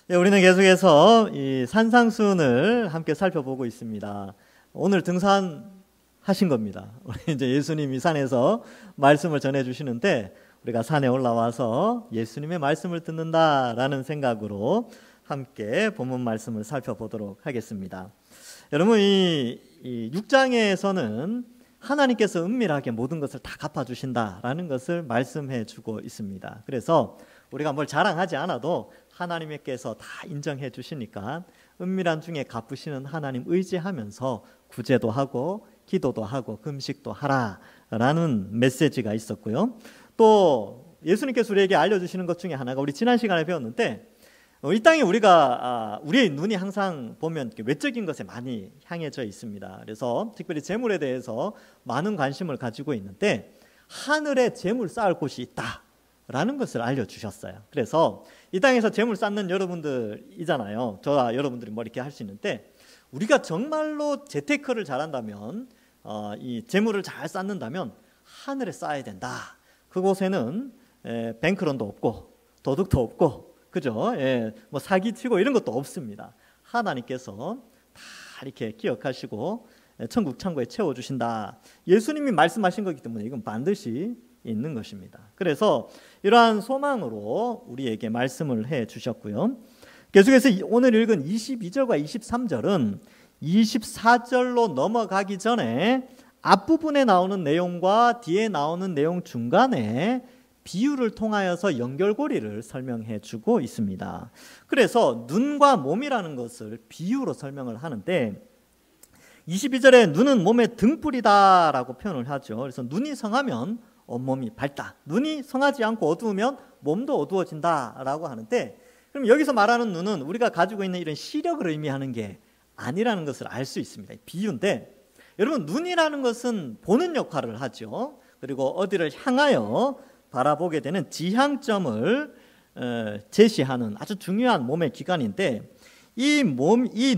우리는 계속해서 이 산상수훈을 함께 살펴보고 있습니다. 오늘 등산하신 겁니다. 우리 이제 예수님이 산에서 말씀을 전해주시는데 우리가 산에 올라와서 예수님의 말씀을 듣는다라는 생각으로 함께 본문 말씀을 살펴보도록 하겠습니다. 여러분 이 6장에서는 하나님께서 은밀하게 모든 것을 다 갚아주신다라는 것을 말씀해 주고 있습니다. 그래서 우리가 뭘 자랑하지 않아도 하나님께서 다 인정해 주시니까 은밀한 중에 갚으시는 하나님 의지하면서 구제도 하고 기도도 하고 금식도 하라라는 메시지가 있었고요. 또 예수님께서 우리에게 알려주시는 것 중에 하나가 우리 지난 시간에 배웠는데 이 땅에 우리의 눈이 항상 보면 외적인 것에 많이 향해져 있습니다. 그래서 특별히 재물에 대해서 많은 관심을 가지고 있는데 하늘에 재물 쌓을 곳이 있다라는 것을 알려주셨어요. 그래서 이 땅에서 재물 쌓는 여러분들이잖아요. 저와 여러분들이 뭐 이렇게 할 수 있는데 우리가 정말로 재테크를 잘한다면 이 재물을 잘 쌓는다면 하늘에 쌓아야 된다. 그곳에는 뱅크론도 없고 도둑도 없고 그죠? 뭐 사기치고 이런 것도 없습니다. 하나님께서 다 이렇게 기억하시고 천국 창고에 채워주신다. 예수님이 말씀하신 거기 때문에 이건 반드시 있는 것입니다. 그래서 이러한 소망으로 우리에게 말씀을 해 주셨고요. 계속해서 오늘 읽은 22절과 23절은 24절로 넘어가기 전에 앞부분에 나오는 내용과 뒤에 나오는 내용 중간에 비유를 통하여서 연결고리를 설명해 주고 있습니다. 그래서 눈과 몸이라는 것을 비유로 설명을 하는데 22절에 눈은 몸의 등불이다라고 표현을 하죠. 그래서 눈이 성하면 온몸이 밝다. 눈이 성하지 않고 어두우면 몸도 어두워진다라고 하는데 그럼 여기서 말하는 눈은 우리가 가지고 있는 이런 시력을 의미하는 게 아니라는 것을 알 수 있습니다. 비유인데 여러분 눈이라는 것은 보는 역할을 하죠. 그리고 어디를 향하여 바라보게 되는 지향점을 제시하는 아주 중요한 몸의 기관인데 이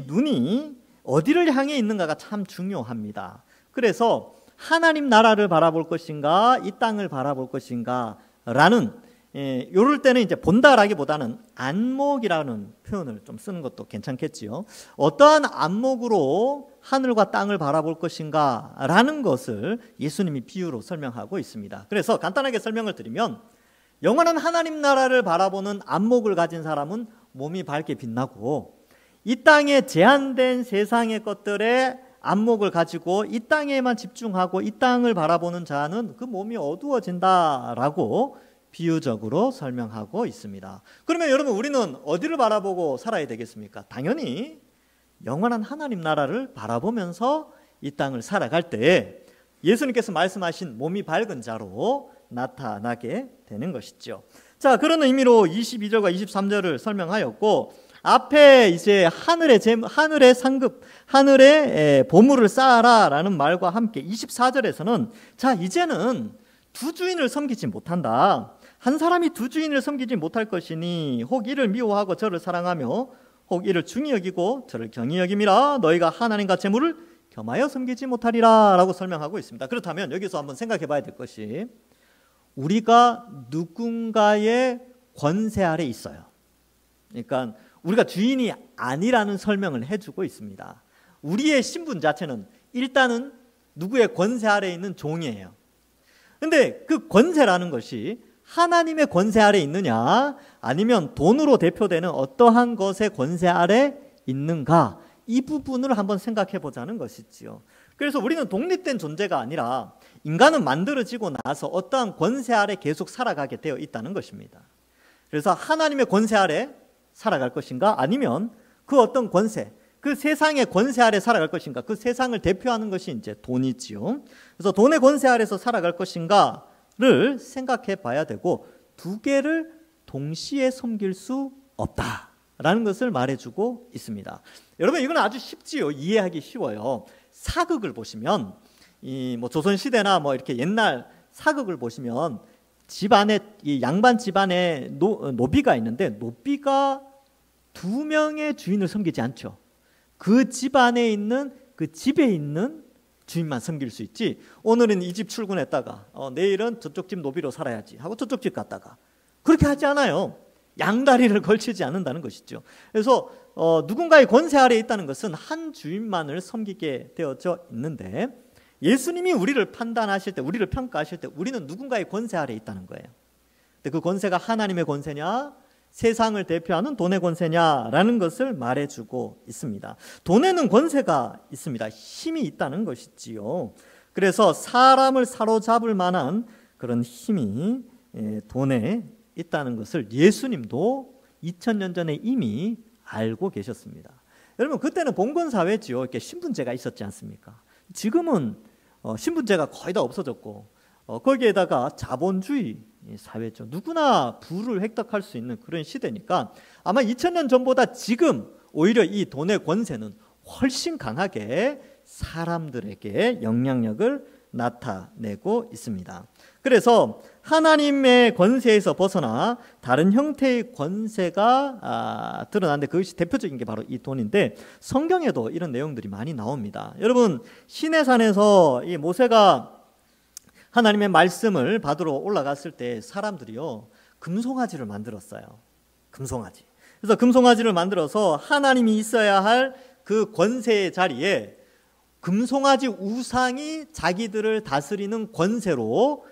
눈이 어디를 향해 있는가가 참 중요합니다. 그래서 하나님 나라를 바라볼 것인가 이 땅을 바라볼 것인가 라는 이럴 때는 이제 본다라기보다는 안목이라는 표현을 좀 쓰는 것도 괜찮겠지요. 어떠한 안목으로 하늘과 땅을 바라볼 것인가 라는 것을 예수님이 비유로 설명하고 있습니다. 그래서 간단하게 설명을 드리면 영원한 하나님 나라를 바라보는 안목을 가진 사람은 몸이 밝게 빛나고 이 땅에 제한된 세상의 것들에 안목을 가지고 이 땅에만 집중하고 이 땅을 바라보는 자는 그 몸이 어두워진다라고 비유적으로 설명하고 있습니다. 그러면 여러분 우리는 어디를 바라보고 살아야 되겠습니까? 당연히 영원한 하나님 나라를 바라보면서 이 땅을 살아갈 때 예수님께서 말씀하신 몸이 밝은 자로 나타나게 되는 것이죠. 자, 그런 의미로 22절과 23절을 설명하였고 앞에 이제 하늘의 상급, 하늘의 보물을 쌓아라라는 말과 함께 24절에서는 자, 이제는 두 주인을 섬기지 못한다. 한 사람이 두 주인을 섬기지 못할 것이니 혹 이를 미워하고 저를 사랑하며 혹 이를 중히 여기고 저를 경히 여김이라 너희가 하나님과 재물을 겸하여 섬기지 못하리라 라고 설명하고 있습니다. 그렇다면 여기서 한번 생각해 봐야 될 것이 우리가 누군가의 권세 아래 있어요. 그러니까 우리가 주인이 아니라는 설명을 해주고 있습니다. 우리의 신분 자체는 일단은 누구의 권세 아래 있는 종이에요. 근데 그 권세라는 것이 하나님의 권세 아래 있느냐 아니면 돈으로 대표되는 어떠한 것의 권세 아래 있는가 이 부분을 한번 생각해 보자는 것이지요. 그래서 우리는 독립된 존재가 아니라 인간은 만들어지고 나서 어떠한 권세 아래 계속 살아가게 되어 있다는 것입니다. 그래서 하나님의 권세 아래 살아갈 것인가 아니면 그 어떤 권세 그 세상의 권세 아래 살아갈 것인가 그 세상을 대표하는 것이 이제 돈이지요. 그래서 돈의 권세 아래서 살아갈 것인가를 생각해 봐야 되고 두 개를 동시에 섬길 수 없다라는 것을 말해주고 있습니다. 여러분 이건 아주 쉽지요. 이해하기 쉬워요. 사극을 보시면 이 뭐 조선 시대나 뭐 이렇게 옛날 사극을 보시면 집안에 이 양반 집안에 노비가 있는데 노비가 두 명의 주인을 섬기지 않죠. 그 집 안에 있는 그 집에 있는 주인만 섬길 수 있지 오늘은 이 집 출근했다가 내일은 저쪽 집 노비로 살아야지 하고 저쪽 집 갔다가 그렇게 하지 않아요. 양다리를 걸치지 않는다는 것이죠. 그래서 누군가의 권세 아래에 있다는 것은 한 주인만을 섬기게 되어져 있는데, 예수님이 우리를 판단하실 때, 우리를 평가하실 때 우리는 누군가의 권세 아래에 있다는 거예요. 근데 그 권세가 하나님의 권세냐, 세상을 대표하는 돈의 권세냐라는 것을 말해주고 있습니다. 돈에는 권세가 있습니다. 힘이 있다는 것이지요. 그래서 사람을 사로잡을 만한 그런 힘이 돈에 있다는 것을 예수님도 2000년 전에 이미 알고 계셨습니다. 여러분, 그때는 봉건 사회지요. 이렇게 신분제가 있었지 않습니까? 지금은 신분제가 거의 다 없어졌고, 거기에다가 자본주의 사회죠. 누구나 부를 획득할 수 있는 그런 시대니까 아마 2000년 전보다 지금 오히려 이 돈의 권세는 훨씬 강하게 사람들에게 영향력을 나타내고 있습니다. 그래서 하나님의 권세에서 벗어나 다른 형태의 권세가 드러나는데, 그것이 대표적인 게 바로 이 돈인데, 성경에도 이런 내용들이 많이 나옵니다. 여러분, 시내산에서 이 모세가 하나님의 말씀을 받으러 올라갔을 때 사람들이요, 금송아지를 만들었어요. 금송아지. 그래서 금송아지를 만들어서 하나님이 있어야 할 그 권세의 자리에 금송아지 우상이 자기들을 다스리는 권세로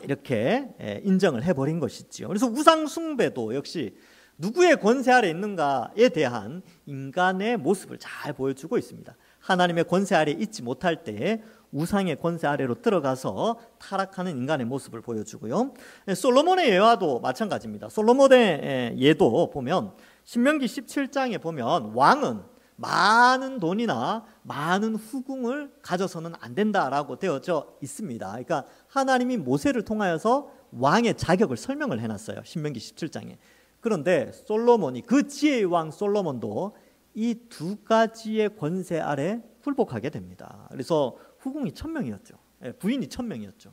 이렇게 인정을 해버린 것이지요. 그래서 우상 숭배도 역시 누구의 권세 아래 있는가에 대한 인간의 모습을 잘 보여주고 있습니다. 하나님의 권세 아래 있지 못할 때 우상의 권세 아래로 들어가서 타락하는 인간의 모습을 보여주고요. 솔로몬의 예화도 마찬가지입니다. 솔로몬의 예도 보면 신명기 17장에 보면 왕은 많은 돈이나 많은 후궁을 가져서는 안 된다라고 되어져 있습니다. 그러니까 하나님이 모세를 통하여서 왕의 자격을 설명을 해놨어요. 신명기 17장에. 그런데 솔로몬이, 그 지혜의 왕 솔로몬도 이 두 가지의 권세 아래 굴복하게 됩니다. 그래서 후궁이 1000명이었죠. 부인이 1000명이었죠.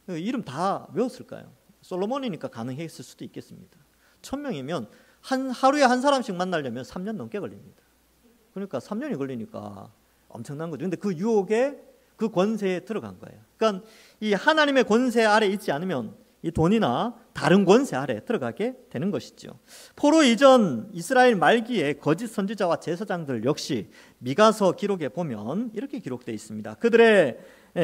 이름 다 외웠을까요? 솔로몬이니까 가능했을 수도 있겠습니다. 1000명이면 하루에 한 사람씩 만나려면 3년 넘게 걸립니다. 그러니까 3년이 걸리니까 엄청난 거죠. 근데 그 유혹에, 그 권세에 들어간 거예요. 그러니까 이 하나님의 권세 아래 있지 않으면 이 돈이나 다른 권세 아래 들어가게 되는 것이죠. 포로 이전 이스라엘 말기에 거짓 선지자와 제사장들 역시 미가서 기록에 보면 이렇게 기록되어 있습니다. 그들의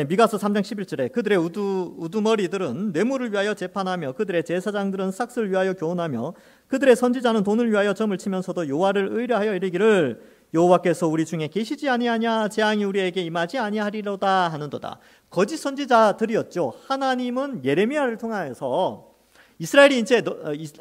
미가서 3장 11절에 그들의 우두머리들은 뇌물을 위하여 재판하며 그들의 제사장들은 삭스를 위하여 교훈하며 그들의 선지자는 돈을 위하여 점을 치면서도 여호와를 의뢰하여 이르기를 여호와께서 우리 중에 계시지 아니하냐, 재앙이 우리에게 임하지 아니하리로다 하는도다. 거짓 선지자들이었죠. 하나님은 예레미야를 통하여서 이스라엘이 이제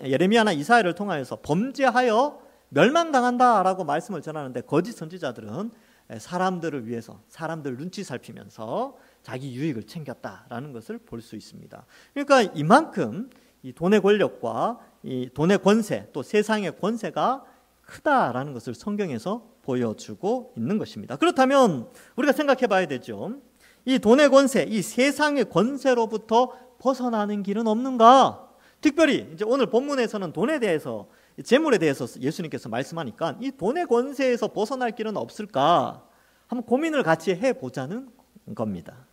예레미야나 이사야를 통하여서 범죄하여 멸망당한다라고 말씀을 전하는데, 거짓 선지자들은 사람들을 위해서 사람들 눈치 살피면서 자기 유익을 챙겼다라는 것을 볼 수 있습니다. 그러니까 이만큼 이 돈의 권력과 이 돈의 권세, 또 세상의 권세가 크다라는 것을 성경에서 보여주고 있는 것입니다. 그렇다면 우리가 생각해 봐야 되죠. 이 돈의 권세, 이 세상의 권세로부터 벗어나는 길은 없는가? 특별히 이제 오늘 본문에서는 돈에 대해서, 재물에 대해서 예수님께서 말씀하니까 이 돈의 권세에서 벗어날 길은 없을까? 한번 고민을 같이 해보자는 겁니다.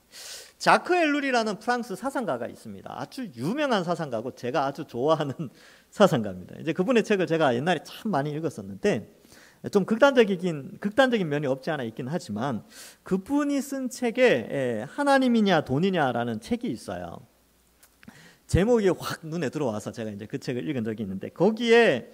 자크 엘룰이라는 프랑스 사상가가 있습니다. 아주 유명한 사상가고 제가 아주 좋아하는 사상가입니다. 이제 그분의 책을 제가 옛날에 참 많이 읽었었는데 좀 극단적인 면이 없지 않아 있긴 하지만, 그분이 쓴 책에 하나님이냐 돈이냐라는 책이 있어요. 제목이 확 눈에 들어와서 제가 이제 그 책을 읽은 적이 있는데, 거기에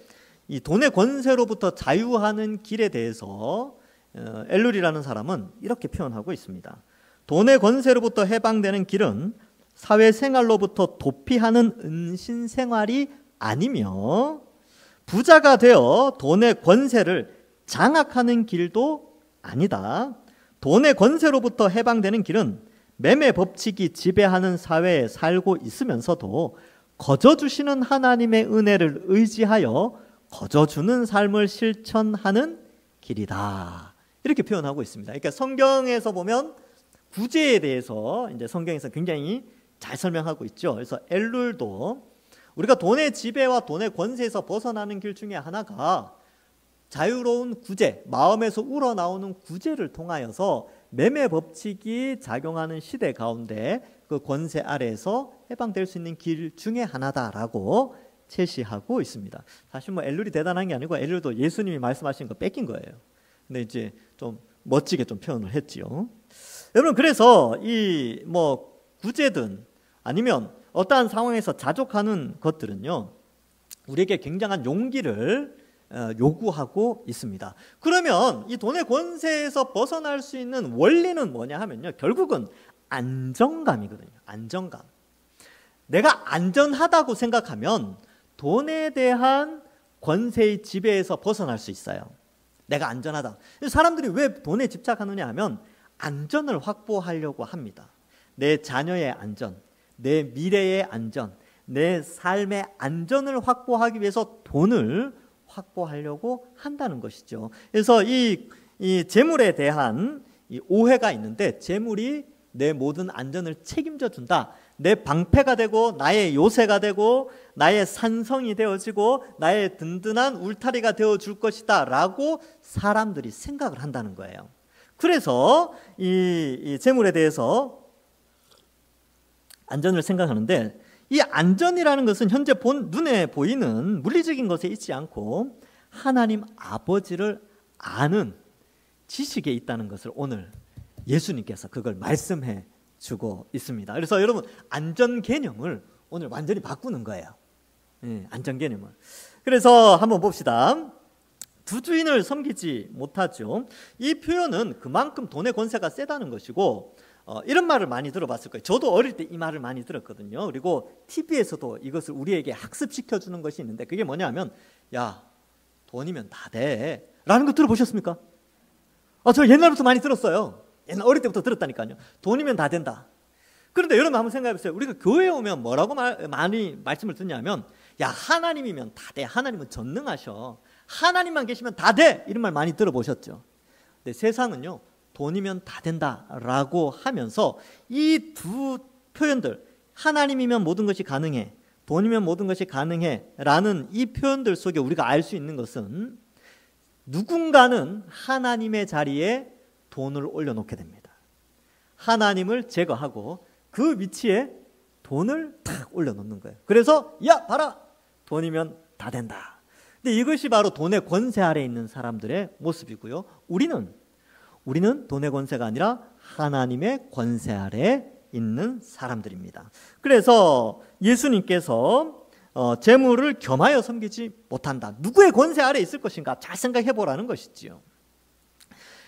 이 돈의 권세로부터 자유하는 길에 대해서 엘룰이라는 사람은 이렇게 표현하고 있습니다. 돈의 권세로부터 해방되는 길은 사회생활로부터 도피하는 은신생활이 아니며 부자가 되어 돈의 권세를 장악하는 길도 아니다. 돈의 권세로부터 해방되는 길은 매매 법칙이 지배하는 사회에 살고 있으면서도 거저주시는 하나님의 은혜를 의지하여 거저주는 삶을 실천하는 길이다. 이렇게 표현하고 있습니다. 그러니까 성경에서 보면 구제에 대해서 이제 성경에서 굉장히 잘 설명하고 있죠. 그래서 엘룰도 우리가 돈의 지배와 돈의 권세에서 벗어나는 길 중에 하나가 자유로운 구제, 마음에서 우러나오는 구제를 통하여서 매매 법칙이 작용하는 시대 가운데 그 권세 아래에서 해방될 수 있는 길 중에 하나다라고 제시하고 있습니다. 사실 뭐 엘룰이 대단한 게 아니고 엘룰도 예수님이 말씀하신 거 뺏긴 거예요. 근데 이제 좀 멋지게 좀 표현을 했지요. 여러분, 그래서 이 뭐 구제든 아니면 어떠한 상황에서 자족하는 것들은요, 우리에게 굉장한 용기를 요구하고 있습니다. 그러면 이 돈의 권세에서 벗어날 수 있는 원리는 뭐냐 하면요, 결국은 안정감이거든요. 안정감. 내가 안전하다고 생각하면 돈에 대한 권세의 지배에서 벗어날 수 있어요. 내가 안전하다. 사람들이 왜 돈에 집착하느냐 하면 안전을 확보하려고 합니다. 내 자녀의 안전, 내 미래의 안전, 내 삶의 안전을 확보하기 위해서 돈을 확보하려고 한다는 것이죠. 그래서 이 재물에 대한 이 오해가 있는데, 재물이 내 모든 안전을 책임져 준다. 내 방패가 되고 나의 요새가 되고 나의 산성이 되어지고 나의 든든한 울타리가 되어줄 것이다 라고 사람들이 생각을 한다는 거예요. 그래서 이 재물에 대해서 안전을 생각하는데, 이 안전이라는 것은 현재 눈에 보이는 물리적인 것에 있지 않고 하나님 아버지를 아는 지식에 있다는 것을 오늘 예수님께서 그걸 말씀해 주고 있습니다. 그래서 여러분, 안전 개념을 오늘 완전히 바꾸는 거예요. 안전 개념을. 그래서 한번 봅시다. 두 주인을 섬기지 못하죠. 이 표현은 그만큼 돈의 권세가 세다는 것이고, 이런 말을 많이 들어봤을 거예요. 저도 어릴 때 이 말을 많이 들었거든요. 그리고 TV에서도 이것을 우리에게 학습시켜 주는 것이 있는데, 그게 뭐냐면, 야, 돈이면 다 돼 라는 거 들어보셨습니까? 저 옛날부터 많이 들었어요. 옛날 어릴 때부터 들었다니까요. 돈이면 다 된다. 그런데 여러분 한번 생각해 보세요. 우리가 교회에 오면 뭐라고 많이 말씀을 듣냐면, 야, 하나님이면 다 돼. 하나님은 전능하셔. 하나님만 계시면 다 돼. 이런 말 많이 들어보셨죠. 근데 세상은요, 돈이면 다 된다라고 하면서 이 두 표현들, 하나님이면 모든 것이 가능해, 돈이면 모든 것이 가능해 라는 이 표현들 속에 우리가 알 수 있는 것은, 누군가는 하나님의 자리에 돈을 올려놓게 됩니다. 하나님을 제거하고 그 위치에 돈을 탁 올려놓는 거예요. 그래서 야, 봐라, 돈이면 다 된다. 근데 이것이 바로 돈의 권세 아래에 있는 사람들의 모습이고요. 우리는 돈의 권세가 아니라 하나님의 권세 아래에 있는 사람들입니다. 그래서 예수님께서 재물을 겸하여 섬기지 못한다. 누구의 권세 아래에 있을 것인가 잘 생각해 보라는 것이지요.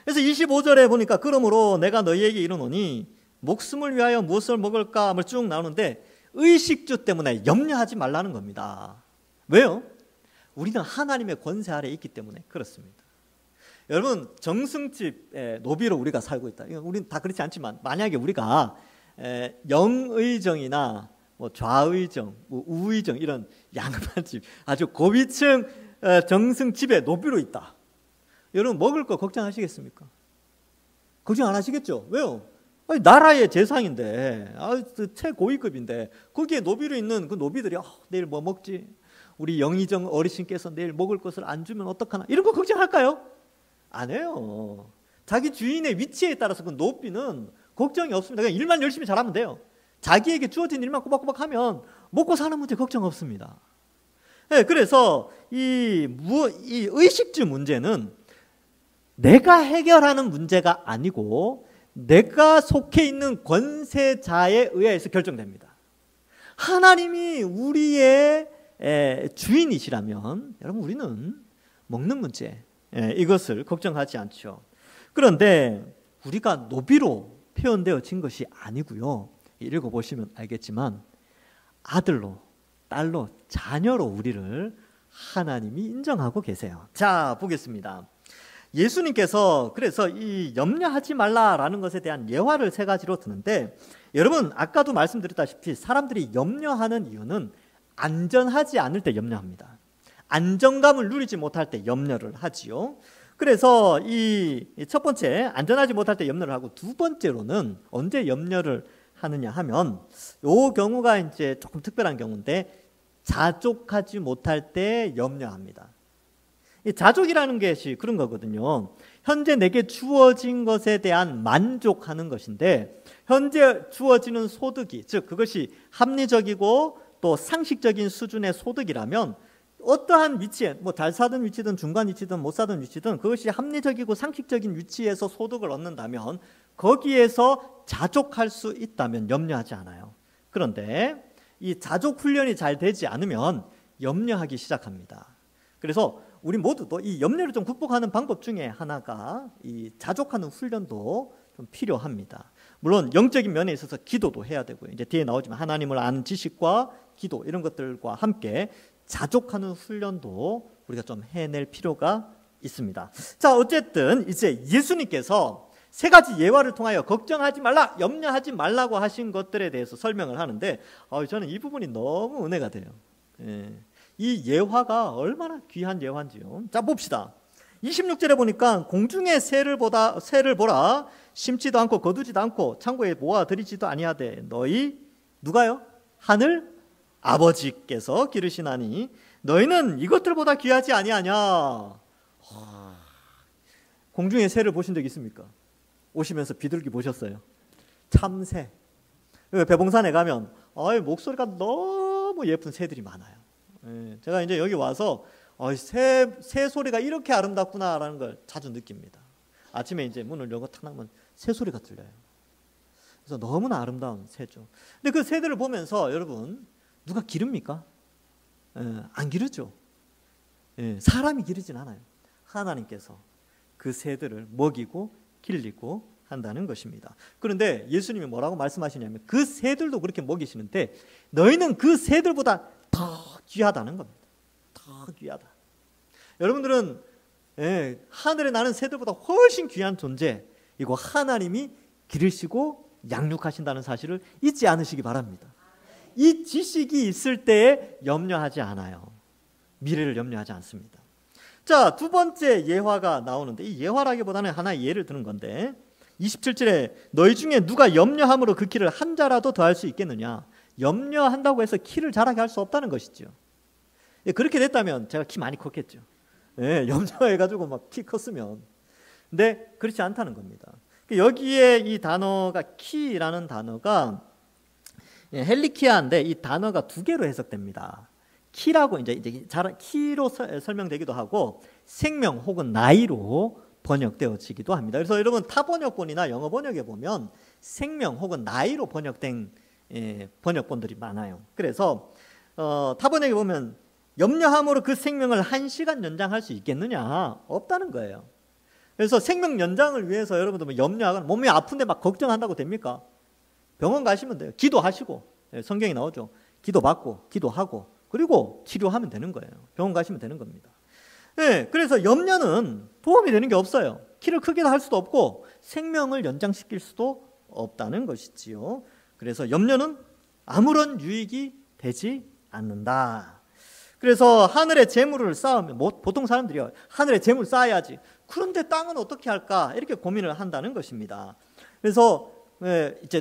그래서 25절에 보니까, 그러므로 내가 너희에게 이르노니 목숨을 위하여 무엇을 먹을까 을 쭉 나오는데, 의식주 때문에 염려하지 말라는 겁니다. 왜요? 우리는 하나님의 권세 아래에 있기 때문에 그렇습니다. 여러분, 정승집의 노비로 우리가 살고 있다. 우리는 다 그렇지 않지만, 만약에 우리가 영의정이나 뭐 좌의정, 뭐 우의정, 이런 양반 집, 아주 고위층 정승집의 노비로 있다. 여러분, 먹을 거 걱정하시겠습니까? 걱정 안 하시겠죠? 왜요? 아니, 나라의 재상인데, 최고위급인데, 거기에 노비로 있는 그 노비들이 내일 뭐 먹지? 우리 영의정 어르신께서 내일 먹을 것을 안 주면 어떡하나? 이런 거 걱정할까요? 안 해요. 자기 주인의 위치에 따라서 그 노비는 걱정이 없습니다. 그냥 일만 열심히 잘하면 돼요. 자기에게 주어진 일만 꼬박꼬박 하면 먹고 사는 문제 걱정 없습니다. 네, 그래서 이 의식주 문제는 내가 해결하는 문제가 아니고 내가 속해 있는 권세자에 의해서 결정됩니다. 하나님이 우리의 주인이시라면 여러분, 우리는 먹는 문제, 이것을 걱정하지 않죠. 그런데 우리가 노비로 표현되어진 것이 아니고요, 읽어보시면 알겠지만 아들로, 딸로, 자녀로 우리를 하나님이 인정하고 계세요. 자, 보겠습니다. 예수님께서 그래서 이 염려하지 말라라는 것에 대한 예화를 세 가지로 드는데, 여러분 아까도 말씀드렸다시피 사람들이 염려하는 이유는 안전하지 않을 때 염려합니다. 안정감을 누리지 못할 때 염려를 하지요. 그래서 이 첫 번째, 안전하지 못할 때 염려를 하고, 두 번째로는 언제 염려를 하느냐 하면, 요 경우가 이제 조금 특별한 경우인데, 자족하지 못할 때 염려합니다. 이 자족이라는 것이 그런 거거든요. 현재 내게 주어진 것에 대한 만족하는 것인데, 현재 주어지는 소득이, 즉 그것이 합리적이고 또 상식적인 수준의 소득이라면 어떠한 위치에 뭐 잘 사는 위치든 중간 위치든 못 사는 위치든 그것이 합리적이고 상식적인 위치에서 소득을 얻는다면 거기에서 자족할 수 있다면 염려하지 않아요. 그런데 이 자족 훈련이 잘 되지 않으면 염려하기 시작합니다. 그래서 우리 모두도 이 염려를 좀 극복하는 방법 중에 하나가 이 자족하는 훈련도 좀 필요합니다. 물론 영적인 면에 있어서 기도도 해야 되고요. 이제 뒤에 나오지만 하나님을 아는 지식과 기도 이런 것들과 함께 자족하는 훈련도 우리가 좀 해낼 필요가 있습니다. 자, 어쨌든 이제 예수님께서 세 가지 예화를 통하여 걱정하지 말라, 염려하지 말라고 하신 것들에 대해서 설명을 하는데 저는 이 부분이 너무 은혜가 돼요. 이 예화가 얼마나 귀한 예화인지요. 자, 봅시다. 26절에 보니까 공중의 새를 보라, 심지도 않고 거두지도 않고 창고에 모아 들이지도 아니하되 너희 누가요? 하늘 아버지께서 기르시나니 너희는 이것들보다 귀하지 아니하냐. 공중의 새를 보신 적 있습니까? 오시면서 비둘기 보셨어요? 참새. 배봉산에 가면 목소리가 너무 예쁜 새들이 많아요. 제가 이제 여기 와서 새 소리가 이렇게 아름답구나라는 걸 자주 느낍니다. 아침에 이제 문을 열고 탁 나면 새 소리가 들려요. 그래서 너무나 아름다운 새죠. 근데 그 새들을 보면서 여러분 누가 기릅니까? 안 기르죠. 사람이 기르진 않아요. 하나님께서 그 새들을 먹이고 길리고 한다는 것입니다. 그런데 예수님이 뭐라고 말씀하시냐면 그 새들도 그렇게 먹이시는데 너희는 그 새들보다 더 귀하다는 겁니다. 더 귀하다. 여러분들은 하늘에 나는 새들보다 훨씬 귀한 존재이고 하나님이 기르시고 양육하신다는 사실을 잊지 않으시기 바랍니다. 이 지식이 있을 때에 염려하지 않아요. 미래를 염려하지 않습니다. 자, 두 번째 예화가 나오는데 이 예화라기보다는 하나의 예를 드는 건데 27절에 너희 중에 누가 염려함으로 그 키를 한 자라도 더할 수 있겠느냐. 염려한다고 해서 키를 자라게 할 수 없다는 것이죠. 그렇게 됐다면 제가 키 많이 컸겠죠. 염려해가지고 막 키 컸으면. 근데 그렇지 않다는 겁니다. 여기에 이 단어가 키라는 단어가 헬리키아인데 이 단어가 두 개로 해석됩니다. 키라고 이제 키로 설명되기도 하고 생명 혹은 나이로 번역되어지기도 합니다. 그래서 여러분 타 번역본이나 영어 번역에 보면 생명 혹은 나이로 번역된 번역본들이 많아요. 그래서 타 번역에 보면 염려함으로 그 생명을 1시간 연장할 수 있겠느냐? 없다는 거예요. 그래서 생명 연장을 위해서 여러분들 염려하거나 몸이 아픈데 막 걱정한다고 됩니까? 병원 가시면 돼요. 기도하시고 성경에 나오죠. 기도받고 기도하고 그리고 치료하면 되는 거예요. 병원 가시면 되는 겁니다. 그래서 염려는 도움이 되는 게 없어요. 키를 크게 할 수도 없고 생명을 연장시킬 수도 없다는 것이지요. 그래서 염려는 아무런 유익이 되지 않는다. 그래서 하늘의 재물을 쌓으면 보통 사람들이요. 하늘에 재물 쌓아야지. 그런데 땅은 어떻게 할까? 이렇게 고민을 한다는 것입니다. 그래서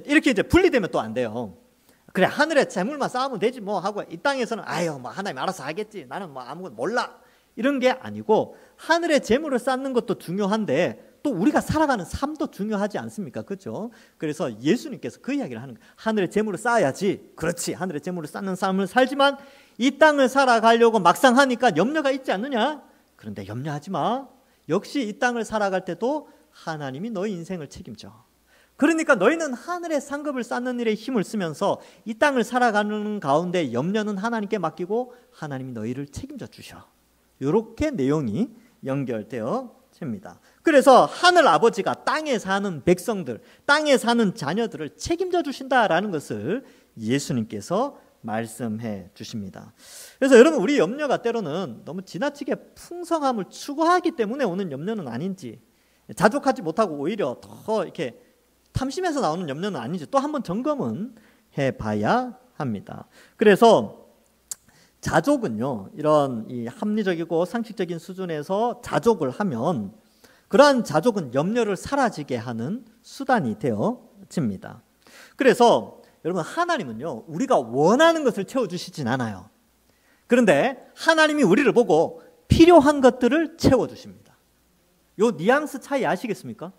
이렇게 분리되면 또 안 돼요. 그래 하늘에 재물만 쌓으면 되지 뭐 하고 이 땅에서는 뭐 하나님 알아서 하겠지. 나는 뭐 아무것도 몰라. 이런 게 아니고 하늘에 재물을 쌓는 것도 중요한데 또 우리가 살아가는 삶도 중요하지 않습니까? 그렇죠? 그래서 예수님께서 그 이야기를 하는 거예요. 하늘에 재물을 쌓아야지. 그렇지. 하늘에 재물을 쌓는 삶을 살지만 이 땅을 살아가려고 막상 하니까 염려가 있지 않느냐? 그런데 염려하지 마. 역시 이 땅을 살아갈 때도 하나님이 너희 인생을 책임져. 그러니까 너희는 하늘의 상급을 쌓는 일에 힘을 쓰면서 이 땅을 살아가는 가운데 염려는 하나님께 맡기고 하나님이 너희를 책임져 주셔. 이렇게 내용이 연결되어집니다. 그래서 하늘 아버지가 땅에 사는 백성들, 땅에 사는 자녀들을 책임져 주신다라는 것을 예수님께서 말씀해 주십니다. 그래서 여러분 우리 염려가 때로는 너무 지나치게 풍성함을 추구하기 때문에 오는 염려는 아닌지, 자족하지 못하고 오히려 더 이렇게 탐심해서 나오는 염려는 아닌지 또 한번 점검은 해봐야 합니다. 그래서 자족은요, 이런 이 합리적이고 상식적인 수준에서 자족을 하면 그러한 자족은 염려를 사라지게 하는 수단이 되어집니다. 그래서 여러분 하나님은요, 우리가 원하는 것을 채워주시진 않아요. 그런데 하나님이 우리를 보고 필요한 것들을 채워주십니다. 요 뉘앙스 차이 아시겠습니까?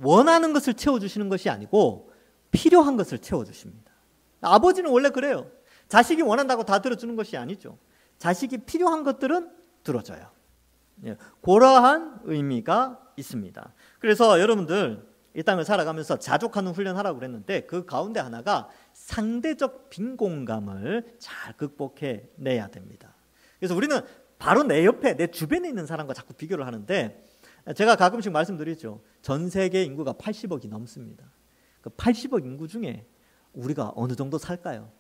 원하는 것을 채워주시는 것이 아니고 필요한 것을 채워주십니다. 아버지는 원래 그래요. 자식이 원한다고 다 들어주는 것이 아니죠. 자식이 필요한 것들은 들어줘요. 예, 그러한 의미가 있습니다. 그래서 여러분들 이 땅을 살아가면서 자족하는 훈련하라고 그랬는데 그 가운데 하나가 상대적 빈곤감을 잘 극복해 내야 됩니다. 그래서 우리는 바로 내 옆에 내 주변에 있는 사람과 자꾸 비교를 하는데 제가 가끔씩 말씀드리죠. 전 세계 인구가 80억이 넘습니다. 그 80억 인구 중에 우리가 어느 정도 살까요?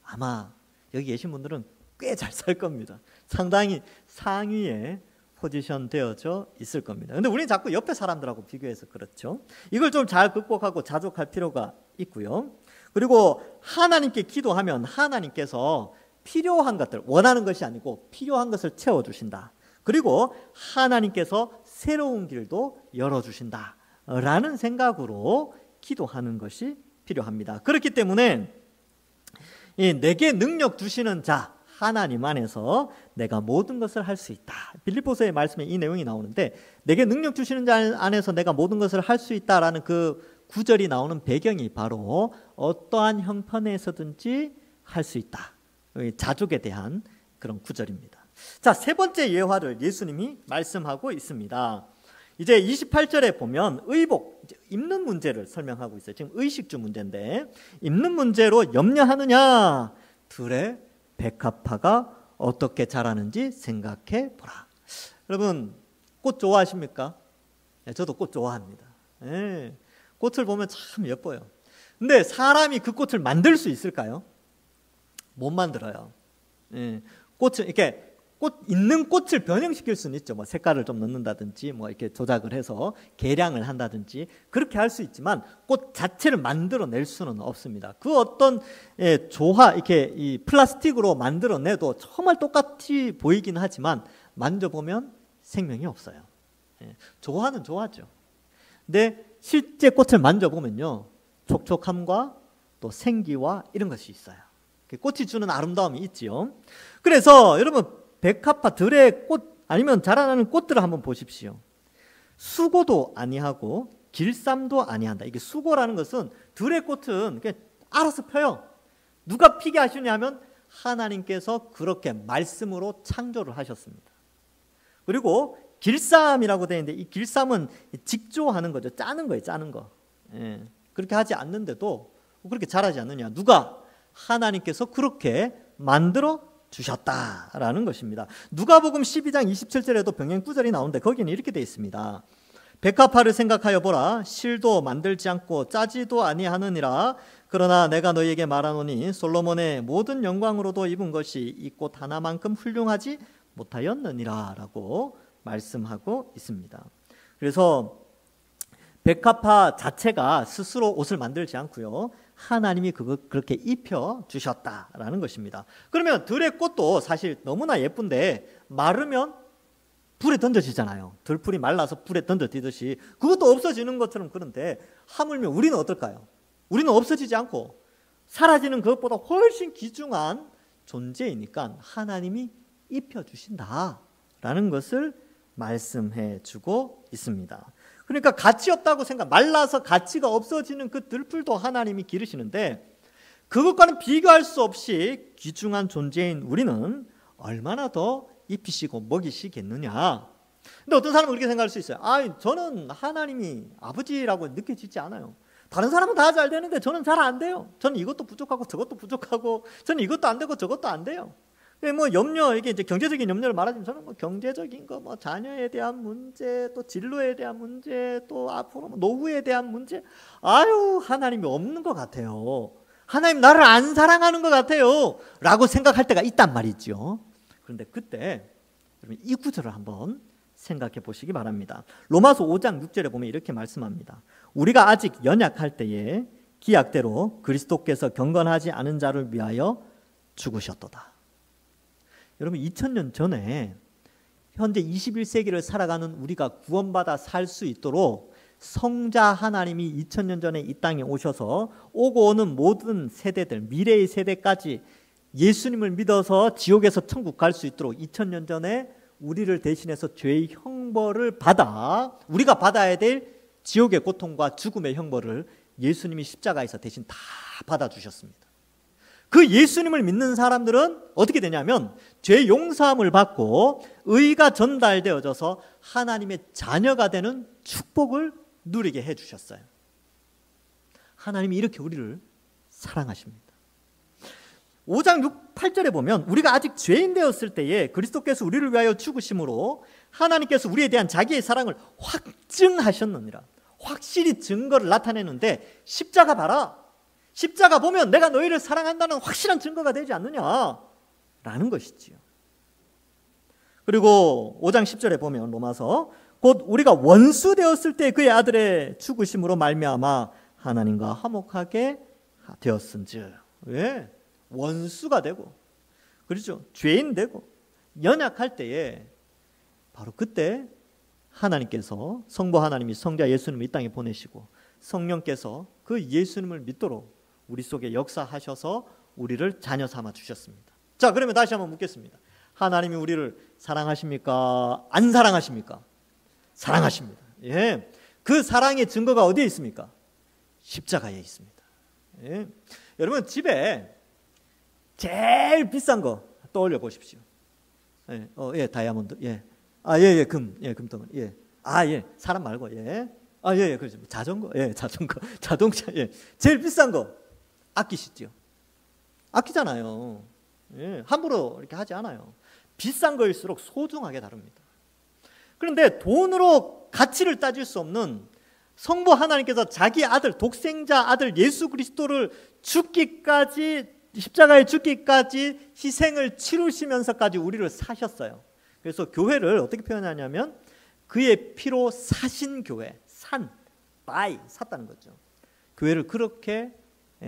아마 여기 계신 분들은 꽤 잘 살 겁니다. 상당히 상위에 포지션 되어져 있을 겁니다. 근데 우리는 자꾸 옆에 사람들하고 비교해서 그렇죠. 이걸 좀 잘 극복하고 자족할 필요가 있고요. 그리고 하나님께 기도하면 하나님께서 필요한 것들, 원하는 것이 아니고 필요한 것을 채워주신다. 그리고 하나님께서 새로운 길도 열어주신다 라는 생각으로 기도하는 것이 필요합니다. 그렇기 때문에 내게 능력 주시는 자 하나님 안에서 내가 모든 것을 할 수 있다. 빌립보서의 말씀에 이 내용이 나오는데 내게 능력 주시는 자 안에서 내가 모든 것을 할 수 있다라는 그 구절이 나오는 배경이 바로 어떠한 형편에서든지 할 수 있다. 자족에 대한 그런 구절입니다. 자, 세 번째 예화를 예수님이 말씀하고 있습니다. 이제 28절에 보면 의복, 입는 문제를 설명하고 있어요. 지금 의식주 문제인데 입는 문제로 염려하느냐? 들의 백합화가 어떻게 자라는지 생각해 보라. 여러분 꽃 좋아하십니까? 네, 저도 꽃 좋아합니다. 네, 꽃을 보면 참 예뻐요. 근데 사람이 그 꽃을 만들 수 있을까요? 못 만들어요. 네, 꽃을 이렇게 있는 꽃을 변형시킬 수는 있죠. 뭐 색깔을 좀 넣는다든지, 뭐 이렇게 조작을 해서 개량을 한다든지 그렇게 할 수 있지만 꽃 자체를 만들어낼 수는 없습니다. 그 어떤 조화 이렇게 이 플라스틱으로 만들어내도 정말 똑같이 보이긴 하지만 만져보면 생명이 없어요. 조화는 조화죠. 근데 실제 꽃을 만져보면요, 촉촉함과 또 생기와 이런 것이 있어요. 꽃이 주는 아름다움이 있지요. 그래서 여러분 백합화 들의 꽃 아니면 자라나는 꽃들을 한번 보십시오. 수고도 아니하고 길쌈도 아니한다. 이게 수고라는 것은 들의 꽃은 그냥 알아서 펴요. 누가 피게 하시냐면 하나님께서 그렇게 말씀으로 창조를 하셨습니다. 그리고 길쌈이라고 되어 있는데 이 길쌈은 직조하는 거죠. 짜는 거예요. 짜는 거. 예. 그렇게 하지 않는데도 그렇게 자라지 않느냐. 누가? 하나님께서 그렇게 만들어 주셨다라는 것입니다. 누가복음 12장 27절에도 병행 구절이 나오는데 거기는 이렇게 되어 있습니다. 백합화를 생각하여 보라. 실도 만들지 않고 짜지도 아니하느니라. 그러나 내가 너희에게 말하노니 솔로몬의 모든 영광으로도 입은 것이 이 꽃 하나만큼 훌륭하지 못하였느니라 라고 말씀하고 있습니다. 그래서 백합화 자체가 스스로 옷을 만들지 않고요, 하나님이 그렇게 입혀 주셨다라는 것입니다. 그러면 들의 꽃도 사실 너무나 예쁜데 마르면 불에 던져지잖아요. 들풀이 말라서 불에 던져지듯이 그것도 없어지는 것처럼. 그런데 하물며 우리는 어떨까요? 우리는 없어지지 않고 사라지는 그것보다 훨씬 귀중한 존재이니까 하나님이 입혀 주신다라는 것을 말씀해 주고 있습니다. 그러니까 가치 없다고 말라서 가치가 없어지는 그 들풀도 하나님이 기르시는데 그것과는 비교할 수 없이 귀중한 존재인 우리는 얼마나 더 입히시고 먹이시겠느냐. 근데 어떤 사람은 그렇게 생각할 수 있어요. 저는 하나님이 아버지라고 느껴지지 않아요. 다른 사람은 다 잘 되는데 저는 잘 안 돼요. 저는 이것도 부족하고 저것도 부족하고 저는 이것도 안 되고 저것도 안 돼요. 뭐 염려, 이게 이제 경제적인 염려를 말하자면 저는 뭐 경제적인 거, 뭐 자녀에 대한 문제, 또 진로에 대한 문제, 또 앞으로 뭐 노후에 대한 문제, 하나님이 없는 것 같아요. 하나님 나를 안 사랑하는 것 같아요 라고 생각할 때가 있단 말이죠. 그런데 그때 이 구절을 한번 생각해 보시기 바랍니다. 로마서 5장 6절에 보면 이렇게 말씀합니다. 우리가 아직 연약할 때에 기약대로 그리스도께서 경건하지 않은 자를 위하여 죽으셨도다. 여러분 2000년 전에 현재 21세기를 살아가는 우리가 구원받아 살 수 있도록 성자 하나님이 2000년 전에 이 땅에 오셔서 오고 오는 모든 세대들, 미래의 세대까지 예수님을 믿어서 지옥에서 천국 갈 수 있도록 2000년 전에 우리를 대신해서 죄의 형벌을 받아 우리가 받아야 될 지옥의 고통과 죽음의 형벌을 예수님이 십자가에서 대신 다 받아주셨습니다. 그 예수님을 믿는 사람들은 어떻게 되냐면 죄 용서함을 받고 의가 전달되어져서 하나님의 자녀가 되는 축복을 누리게 해주셨어요. 하나님이 이렇게 우리를 사랑하십니다. 5장 8절에 보면 우리가 아직 죄인 되었을 때에 그리스도께서 우리를 위하여 죽으심으로 하나님께서 우리에 대한 자기의 사랑을 확증하셨느니라. 확실히 증거를 나타내는데 십자가 봐라. 십자가 보면 내가 너희를 사랑한다는 확실한 증거가 되지 않느냐라는 것이지요. 그리고 5장 10절에 보면 로마서 곧 우리가 원수 되었을 때 그의 아들의 죽으심으로 말미암아 하나님과 화목하게 되었은즉. 왜? 원수가 되고, 그렇죠? 죄인 되고 연약할 때에 바로 그때 하나님께서 성부 하나님이 성자 예수님을 이 땅에 보내시고 성령께서 그 예수님을 믿도록 우리 속에 역사하셔서 우리를 자녀 삼아 주셨습니다. 자, 그러면 다시 한번 묻겠습니다. 하나님이 우리를 사랑하십니까? 안 사랑하십니까? 사랑하십니다. 예. 그 사랑의 증거가 어디에 있습니까? 십자가에 있습니다. 예. 여러분 집에 제일 비싼 거 떠올려 보십시오. 예, 예, 다이아몬드, 예, 예, 금, 예, 금덩어리, 예, 예, 사람 말고, 예, 예, 그렇죠. 자전거, 예, 자전거, 자동차, 예, 제일 비싼 거 아끼시죠? 아끼잖아요. 예, 함부로 이렇게 하지 않아요. 비싼 거일수록 소중하게 다룹니다. 그런데 돈으로 가치를 따질 수 없는 성부 하나님께서 자기 아들, 독생자 아들 예수 그리스도를 죽기까지, 십자가에 죽기까지 희생을 치르시면서까지 우리를 사셨어요. 그래서 교회를 어떻게 표현하냐면 그의 피로 사신 교회, 샀다는 거죠. 교회를 그렇게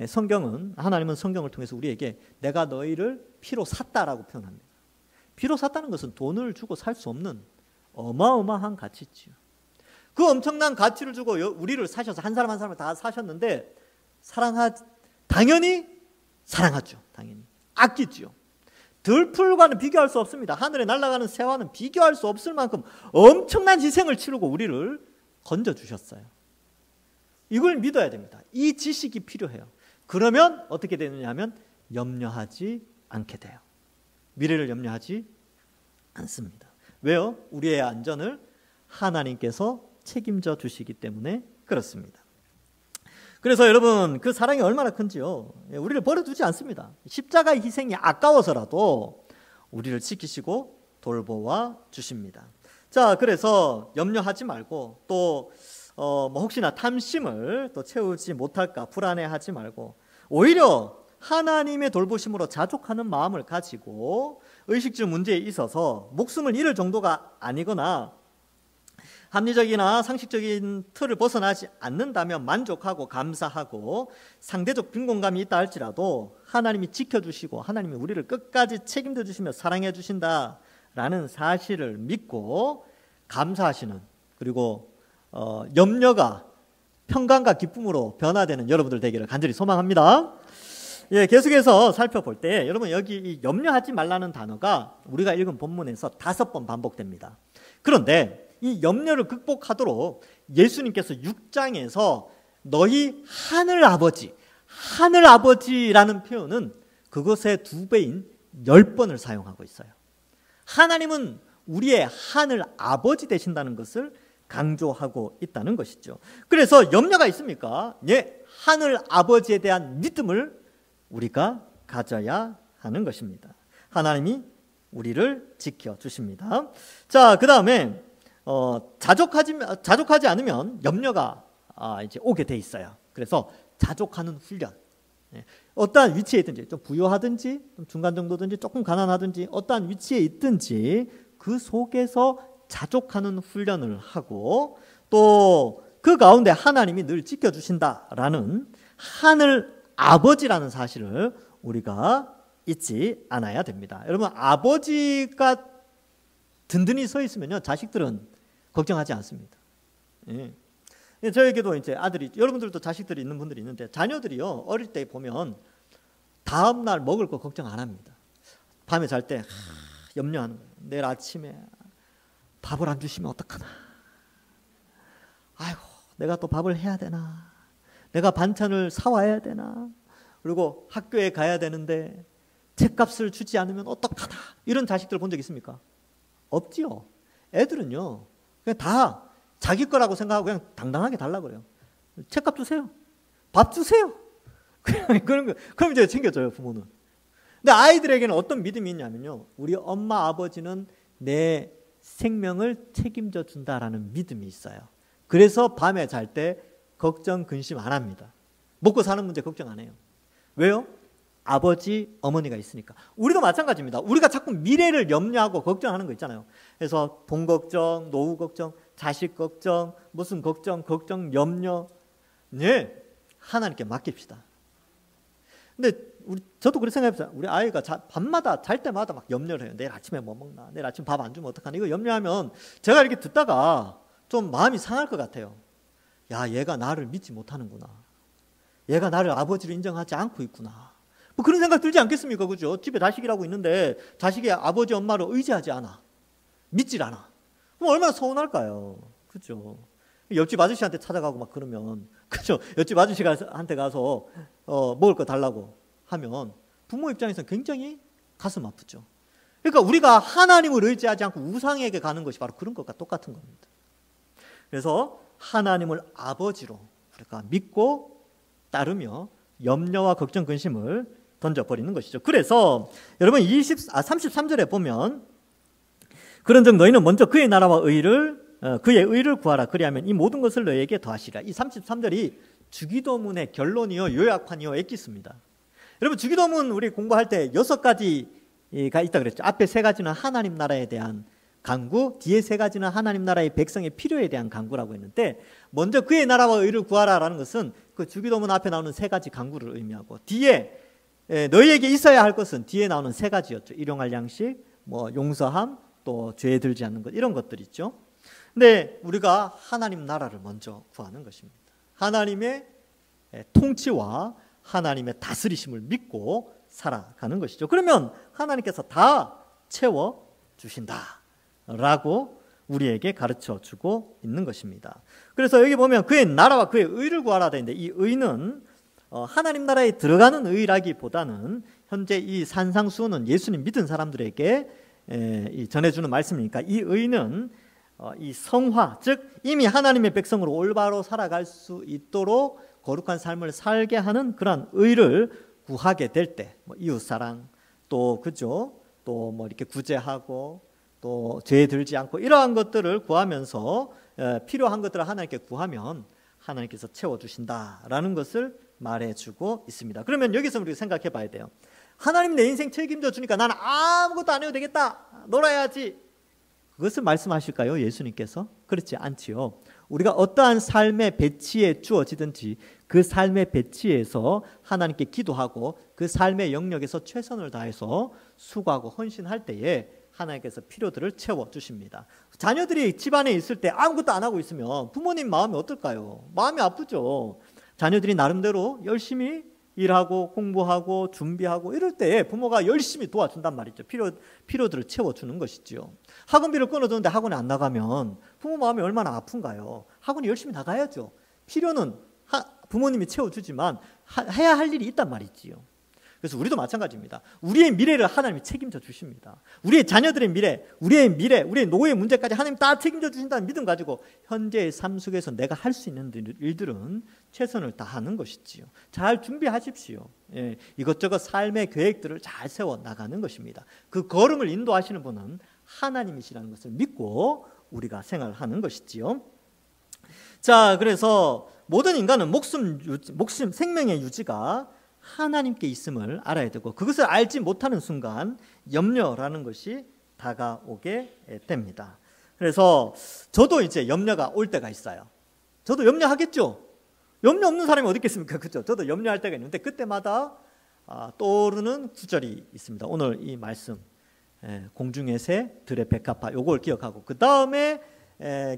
성경은, 하나님은 성경을 통해서 우리에게 내가 너희를 피로 샀다라고 표현합니다. 피로 샀다는 것은 돈을 주고 살 수 없는 어마어마한 가치지요. 그 엄청난 가치를 주고 우리를 사셔서 한 사람 한 사람을 다 사셨는데 당연히 사랑하죠. 당연히 아끼죠. 들풀과는 비교할 수 없습니다. 하늘에 날아가는 새와는 비교할 수 없을 만큼 엄청난 희생을 치르고 우리를 건져주셨어요. 이걸 믿어야 됩니다. 이 지식이 필요해요. 그러면 어떻게 되느냐 하면 염려하지 않게 돼요. 미래를 염려하지 않습니다. 왜요? 우리의 안전을 하나님께서 책임져 주시기 때문에 그렇습니다. 그래서 여러분 그 사랑이 얼마나 큰지요. 우리를 버려두지 않습니다. 십자가의 희생이 아까워서라도 우리를 지키시고 돌보아 주십니다. 자, 그래서 염려하지 말고 또 혹시나 탐심을 또 채우지 못할까 불안해하지 말고 오히려 하나님의 돌보심으로 자족하는 마음을 가지고 의식주 문제에 있어서 목숨을 잃을 정도가 아니거나 합리적이나 상식적인 틀을 벗어나지 않는다면 만족하고 감사하고 상대적 빈곤감이 있다 할지라도 하나님이 지켜주시고 하나님이 우리를 끝까지 책임져 주시며 사랑해 주신다라는 사실을 믿고 감사하시는, 그리고 염려가 평강과 기쁨으로 변화되는 여러분들 되기를 간절히 소망합니다. 예, 계속해서 살펴볼 때 여러분 여기 이 염려하지 말라는 단어가 우리가 읽은 본문에서 5번 반복됩니다. 그런데 이 염려를 극복하도록 예수님께서 6장에서 너희 하늘아버지라는 표현은 그것의 2배인 10번을 사용하고 있어요. 하나님은 우리의 하늘아버지 되신다는 것을 강조하고 있다는 것이죠. 그래서 염려가 있습니까? 예, 하늘아버지에 대한 믿음을 우리가 가져야 하는 것입니다. 하나님이 우리를 지켜주십니다. 자, 그 다음에 자족하지 않으면 염려가 이제 오게 돼 있어요. 그래서 자족하는 훈련, 어떠한 위치에 있든지 좀 부유하든지 좀 중간 정도든지 조금 가난하든지 어떠한 위치에 있든지 그 속에서 자족하는 훈련을 하고 또 그 가운데 하나님이 늘 지켜주신다라는 하늘 아버지라는 사실을 우리가 잊지 않아야 됩니다. 여러분 아버지가 든든히 서 있으면요 자식들은 걱정하지 않습니다. 예. 저에게도 이제 아들이, 여러분들도 자식들이 있는 분들이 있는데 자녀들이요 어릴 때 보면 다음 날 먹을 거 걱정 안 합니다. 밤에 잘 때 염려하는 거예요. 내일 아침에 밥을 안 주시면 어떡하나. 아이고 내가 또 밥을 해야 되나. 내가 반찬을 사와야 되나. 그리고 학교에 가야 되는데 책값을 주지 않으면 어떡하다. 이런 자식들 본 적 있습니까? 없지요. 애들은요, 그냥 다 자기 거라고 생각하고 그냥 당당하게 달라고 그래요. 책값 주세요. 밥 주세요. 그런 거, 그럼 이제 챙겨줘요, 부모는. 근데 아이들에게는 어떤 믿음이 있냐면요, 우리 엄마, 아버지는 내 생명을 책임져 준다라는 믿음이 있어요. 그래서 밤에 잘 때 걱정, 근심 안 합니다. 먹고 사는 문제 걱정 안 해요. 왜요? 아버지, 어머니가 있으니까. 우리도 마찬가지입니다. 우리가 자꾸 미래를 염려하고 걱정하는 거 있잖아요. 그래서 돈 걱정, 노후 걱정, 자식 걱정, 무슨 걱정, 염려. 네, 하나님께 맡깁시다. 근데 저도 그렇게 생각해봤어요. 우리 아이가 밤마다 잘 때마다 막 염려를 해요. 내일 아침에 뭐 먹나? 내일 아침 밥 안 주면 어떡하나? 이거 염려하면 제가 이렇게 듣다가 좀 마음이 상할 것 같아요. 야, 얘가 나를 믿지 못하는구나. 얘가 나를 아버지로 인정하지 않고 있구나. 뭐 그런 생각 들지 않겠습니까? 그죠? 집에 자식이라고 있는데 자식이 아버지, 엄마를 의지하지 않아. 믿질 않아. 그럼 얼마나 서운할까요? 그죠? 옆집 아저씨한테 찾아가고 막 그러면, 그죠? 옆집 아저씨한테 가서 먹을 거 달라고 하면 부모 입장에서는 굉장히 가슴 아프죠. 그러니까 우리가 하나님을 의지하지 않고 우상에게 가는 것이 바로 그런 것과 똑같은 겁니다. 그래서 하나님을 아버지로 우리가 믿고 따르며 염려와 걱정, 근심을 던져버리는 것이죠. 그래서 여러분 33절에 보면 그런즉 너희는 먼저 그의 나라와 그의 의를 구하라. 그리하면 이 모든 것을 너희에게 더하시리라. 이 33절이 주기도문의 결론이요, 요약판이요, 엑기스입니다. 여러분 주기도문 우리 공부할 때 6가지가 있다 그랬죠. 앞에 3가지는 하나님 나라에 대한 간구, 뒤에 3가지는 하나님 나라의 백성의 필요에 대한 간구라고 했는데, 먼저 그의 나라와 의를 구하라라는 것은 그 주기도문 앞에 나오는 3가지 간구를 의미하고, 뒤에 너희에게 있어야 할 것은 뒤에 나오는 3가지였죠. 일용할 양식, 뭐 용서함, 또 죄에 들지 않는 것, 이런 것들 있죠. 근데 우리가 하나님 나라를 먼저 구하는 것입니다. 하나님의 통치와 하나님의 다스리심을 믿고 살아가는 것이죠. 그러면 하나님께서 다 채워주신다라고 우리에게 가르쳐주고 있는 것입니다. 그래서 여기 보면 그의 나라와 그의 의를 구하라 되는데, 이 의는 하나님 나라에 들어가는 의라기보다는 현재 이 산상수훈은 예수님 믿은 사람들에게 전해주는 말씀이니까, 이 의는 이 성화, 즉 이미 하나님의 백성으로 올바로 살아갈 수 있도록 거룩한 삶을 살게 하는 그러한 의를 구하게 될 때, 뭐 이웃사랑, 또 그죠, 또 뭐 이렇게 구제하고 또 죄에 들지 않고 이러한 것들을 구하면서 필요한 것들을 하나님께 구하면 하나님께서 채워주신다라는 것을 말해주고 있습니다. 그러면 여기서 우리가 생각해 봐야 돼요. 하나님 내 인생 책임져 주니까 나는 아무것도 안 해도 되겠다, 놀아야지, 그것을 말씀하실까요? 예수님께서? 그렇지 않지요. 우리가 어떠한 삶의 배치에 주어지든지 그 삶의 배치에서 하나님께 기도하고 그 삶의 영역에서 최선을 다해서 수고하고 헌신할 때에 하나님께서 필요들을 채워주십니다. 자녀들이 집안에 있을 때 아무것도 안 하고 있으면 부모님 마음이 어떨까요? 마음이 아프죠. 자녀들이 나름대로 열심히 일하고 공부하고 준비하고 이럴 때 부모가 열심히 도와준단 말이죠. 필요들을 채워주는 것이지요. 학원비를 끊어줬는데 학원에 안 나가면 부모 마음이 얼마나 아픈가요? 학원에 열심히 나가야죠. 필요는 부모님이 채워주지만 해야 할 일이 있단 말이지요. 그래서 우리도 마찬가지입니다. 우리의 미래를 하나님이 책임져 주십니다. 우리의 자녀들의 미래, 우리의 노후의 문제까지 하나님 다 책임져 주신다는 믿음 가지고 현재의 삶 속에서 내가 할 수 있는 일들은 최선을 다하는 것이지요. 잘 준비하십시오. 이것저것 삶의 계획들을 잘 세워 나가는 것입니다. 그 걸음을 인도하시는 분은 하나님이시라는 것을 믿고 우리가 생활하는 것이지요. 자, 그래서 모든 인간은 목숨 생명의 유지가 하나님께 있음을 알아야 되고, 그것을 알지 못하는 순간 염려라는 것이 다가오게 됩니다. 그래서 저도 이제 염려가 올 때가 있어요. 저도 염려하겠죠. 염려 없는 사람이 어디 있겠습니까? 그렇죠? 저도 염려할 때가 있는데 그때마다 떠오르는 구절이 있습니다. 오늘 이 말씀, 공중의 새, 들의 백합화, 요걸 기억하고 그 다음에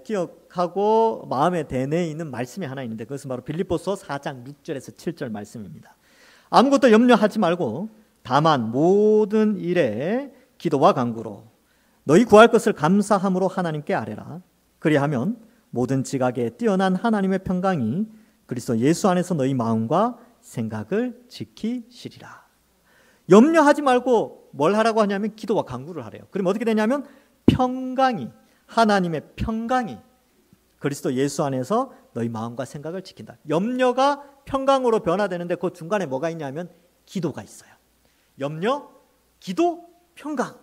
기억하고 마음에 대내에 있는 말씀이 하나 있는데, 그것은 바로 빌립보서 4장 6절에서 7절 말씀입니다. 아무것도 염려하지 말고 다만 모든 일에 기도와 간구로 너희 구할 것을 감사함으로 하나님께 아뢰라. 그리하면 모든 지각에 뛰어난 하나님의 평강이 그리스도 예수 안에서 너희 마음과 생각을 지키시리라. 염려하지 말고 뭘 하라고 하냐면 기도와 간구를 하래요. 그럼 어떻게 되냐면 평강이, 하나님의 평강이 그리스도 예수 안에서 너희 마음과 생각을 지킨다. 염려가 평강으로 변화되는데 그 중간에 뭐가 있냐면 기도가 있어요. 염려, 기도, 평강.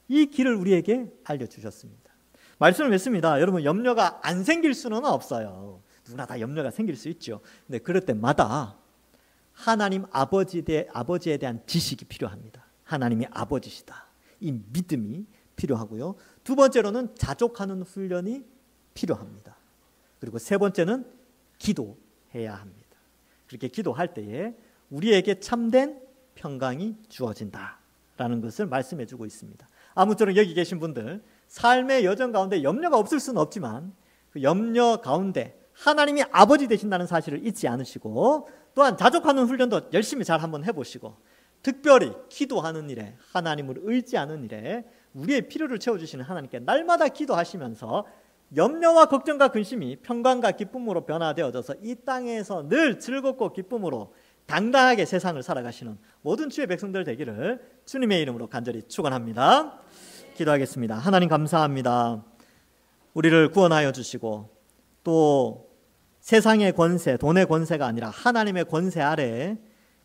이 길을 우리에게 알려주셨습니다. 말씀을 맺습니다. 여러분, 염려가 안 생길 수는 없어요. 누구나 다 염려가 생길 수 있죠. 근데 그럴 때마다 하나님 아버지에 대한 지식이 필요합니다. 하나님이 아버지시다. 이 믿음이 필요하고요. 두 번째로는 자족하는 훈련이 필요합니다. 그리고 세 번째는 기도해야 합니다. 그렇게 기도할 때에 우리에게 참된 평강이 주어진다라는 것을 말씀해 주고 있습니다. 아무쪼록 여기 계신 분들, 삶의 여정 가운데 염려가 없을 수는 없지만 그 염려 가운데 하나님이 아버지 되신다는 사실을 잊지 않으시고, 또한 자족하는 훈련도 열심히 잘 한번 해보시고, 특별히 기도하는 일에, 하나님을 의지하는 일에 우리의 필요를 채워주시는 하나님께 날마다 기도하시면서 염려와 걱정과 근심이 평강과 기쁨으로 변화되어져서 이 땅에서 늘 즐겁고 기쁨으로 당당하게 세상을 살아가시는 모든 주의 백성들 되기를 주님의 이름으로 간절히 축원합니다. 기도하겠습니다. 하나님 감사합니다. 우리를 구원하여 주시고 또 세상의 권세, 돈의 권세가 아니라 하나님의 권세 아래에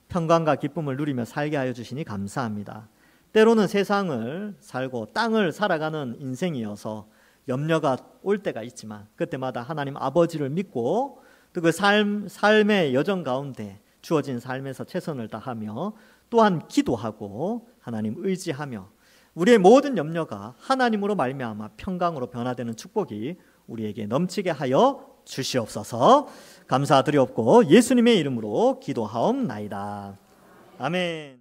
평강과 기쁨을 누리며 살게 하여 주시니 감사합니다. 때로는 세상을 살고 땅을 살아가는 인생이어서 염려가 올 때가 있지만 그때마다 하나님 아버지를 믿고 또 그 삶의 여정 가운데 주어진 삶에서 최선을 다하며 또한 기도하고 하나님 의지하며 우리의 모든 염려가 하나님으로 말미암아 평강으로 변화되는 축복이 우리에게 넘치게 하여 주시옵소서. 감사드리옵고 예수님의 이름으로 기도하옵나이다. 아멘.